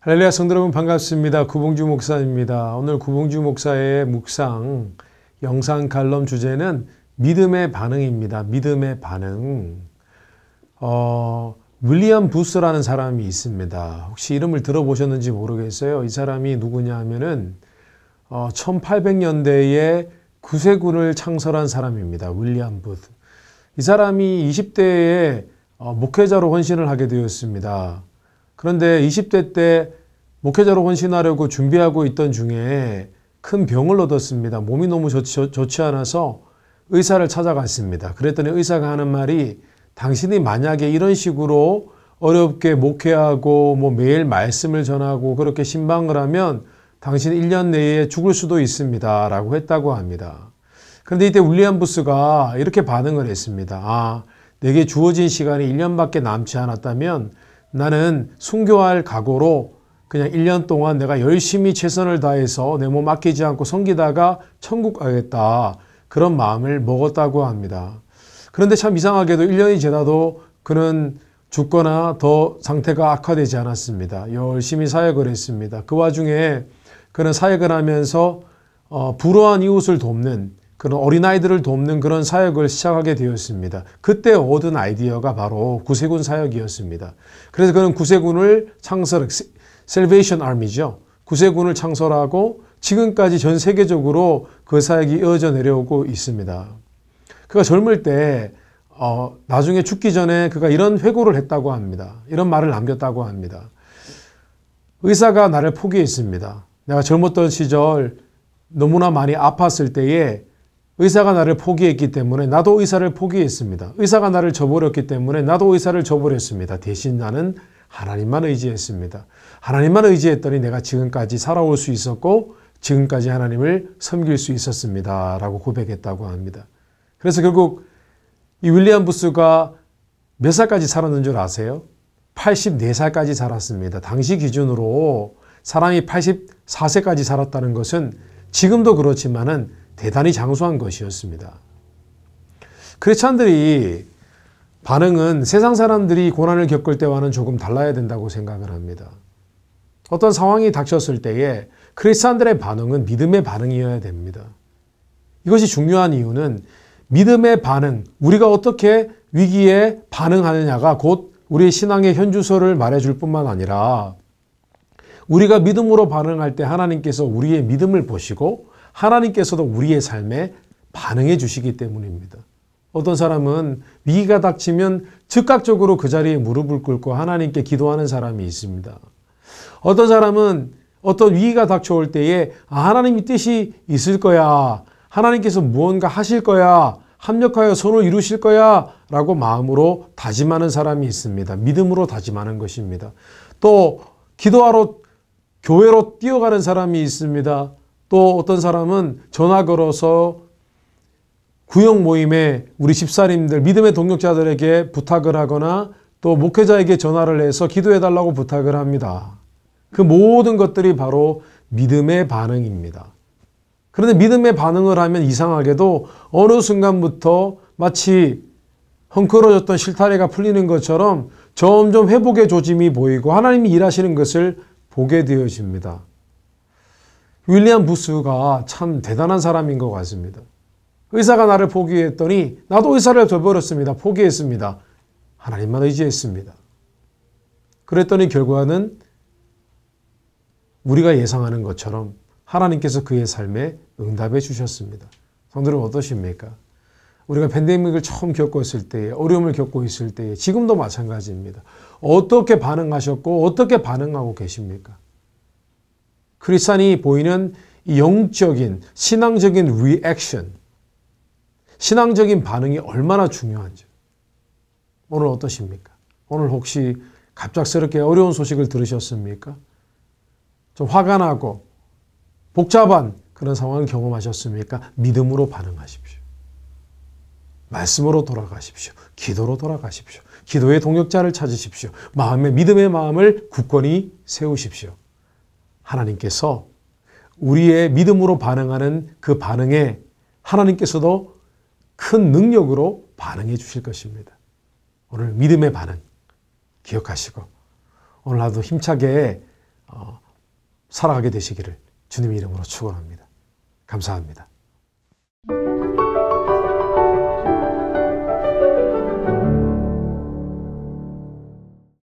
할렐루야 성도 여러분 반갑습니다. 구봉주 목사입니다. 오늘 구봉주 목사의 묵상 영상 칼럼 주제는 믿음의 반응입니다. 믿음의 반응. 윌리엄 부스라는 사람이 있습니다. 혹시 이름을 들어보셨는지 모르겠어요. 이 사람이 누구냐 하면은 1800년대에 구세군을 창설한 사람입니다. 윌리엄 부스. 이 사람이 20대에 목회자로 헌신을 하게 되었습니다. 그런데 20대 때 목회자로 헌신하려고 준비하고 있던 중에 큰 병을 얻었습니다. 몸이 너무 좋지 않아서 의사를 찾아갔습니다. 그랬더니 의사가 하는 말이 당신이 만약에 이런 식으로 어렵게 목회하고 매일 말씀을 전하고 그렇게 신방을 하면 당신 1년 내에 죽을 수도 있습니다. 라고 했다고 합니다. 그런데 이때 윌리엄 부스가 이렇게 반응을 했습니다. 내게 주어진 시간이 1년밖에 남지 않았다면 나는 순교할 각오로 그냥 1년 동안 내가 열심히 최선을 다해서 내 몸 아끼지 않고 섬기다가 천국 가겠다. 그런 마음을 먹었다고 합니다. 그런데 참 이상하게도 1년이 지나도 그는 죽거나 더 상태가 악화되지 않았습니다. 열심히 사역을 했습니다. 그 와중에 그는 사역을 하면서 불우한 이웃을 돕는 그런 어린아이들을 돕는 그런 사역을 시작하게 되었습니다. 그때 얻은 아이디어가 바로 구세군 사역이었습니다. 그래서 그는 구세군을 Salvation Army죠. 구세군을 창설하고 지금까지 전 세계적으로 그 사역이 이어져 내려오고 있습니다. 그가 젊을 때 나중에 죽기 전에 그가 이런 회고를 했다고 합니다. 이런 말을 남겼다고 합니다. 의사가 나를 포기했습니다. 내가 젊었던 시절 너무나 많이 아팠을 때에 의사가 나를 포기했기 때문에 나도 의사를 포기했습니다. 의사가 나를 저버렸기 때문에 나도 의사를 저버렸습니다. 대신 나는 하나님만 의지했습니다. 하나님만 의지했더니 내가 지금까지 살아올 수 있었고 지금까지 하나님을 섬길 수 있었습니다. 라고 고백했다고 합니다. 그래서 결국 이 윌리엄 부스가 몇 살까지 살았는 줄 아세요? 84살까지 살았습니다. 당시 기준으로 사람이 84세까지 살았다는 것은 지금도 그렇지만은 대단히 장수한 것이었습니다. 크리스찬들이 반응은 세상 사람들이 고난을 겪을 때와는 조금 달라야 된다고 생각을 합니다. 어떤 상황이 닥쳤을 때에 크리스찬들의 반응은 믿음의 반응이어야 됩니다. 이것이 중요한 이유는 믿음의 반응, 우리가 어떻게 위기에 반응하느냐가 곧 우리의 신앙의 현주소를 말해줄 뿐만 아니라 우리가 믿음으로 반응할 때 하나님께서 우리의 믿음을 보시고 하나님께서도 우리의 삶에 반응해 주시기 때문입니다. 어떤 사람은 위기가 닥치면 즉각적으로 그 자리에 무릎을 꿇고 하나님께 기도하는 사람이 있습니다. 어떤 사람은 어떤 위기가 닥쳐올 때에 하나님의 뜻이 있을 거야. 하나님께서 무언가 하실 거야. 합력하여 선을 이루실 거야. 라고 마음으로 다짐하는 사람이 있습니다. 믿음으로 다짐하는 것입니다. 또 기도하러 교회로 뛰어가는 사람이 있습니다. 또 어떤 사람은 전화 걸어서 구역 모임에 우리 집사님들, 믿음의 동역자들에게 부탁을 하거나 또 목회자에게 전화를 해서 기도해달라고 부탁을 합니다. 그 모든 것들이 바로 믿음의 반응입니다. 그런데 믿음의 반응을 하면 이상하게도 어느 순간부터 마치 헝클어졌던 실타래가 풀리는 것처럼 점점 회복의 조짐이 보이고 하나님이 일하시는 것을 보게 되어집니다. 윌리엄 부스가 참 대단한 사람인 것 같습니다. 의사가 나를 포기했더니 나도 의사를 저버렸습니다. 포기했습니다. 하나님만 의지했습니다. 그랬더니 결과는 우리가 예상하는 것처럼 하나님께서 그의 삶에 응답해 주셨습니다. 성도는 어떠십니까? 우리가 팬데믹을 처음 겪었을 때에 어려움을 겪고 있을 때에 지금도 마찬가지입니다. 어떻게 반응하셨고 어떻게 반응하고 계십니까? 크리스찬이 보이는 이 영적인 신앙적인 리액션, 신앙적인 반응이 얼마나 중요한지 오늘 어떠십니까? 오늘 혹시 갑작스럽게 어려운 소식을 들으셨습니까? 좀 화가 나고 복잡한 그런 상황을 경험하셨습니까? 믿음으로 반응하십시오. 말씀으로 돌아가십시오. 기도로 돌아가십시오. 기도의 동역자를 찾으십시오. 믿음의 마음을 굳건히 세우십시오. 하나님께서 우리의 믿음으로 반응하는 그 반응에 하나님께서도 큰 능력으로 반응해 주실 것입니다. 오늘 믿음의 반응 기억하시고 오늘 하루도 힘차게 살아가게 되시기를 주님의 이름으로 축원합니다. 감사합니다.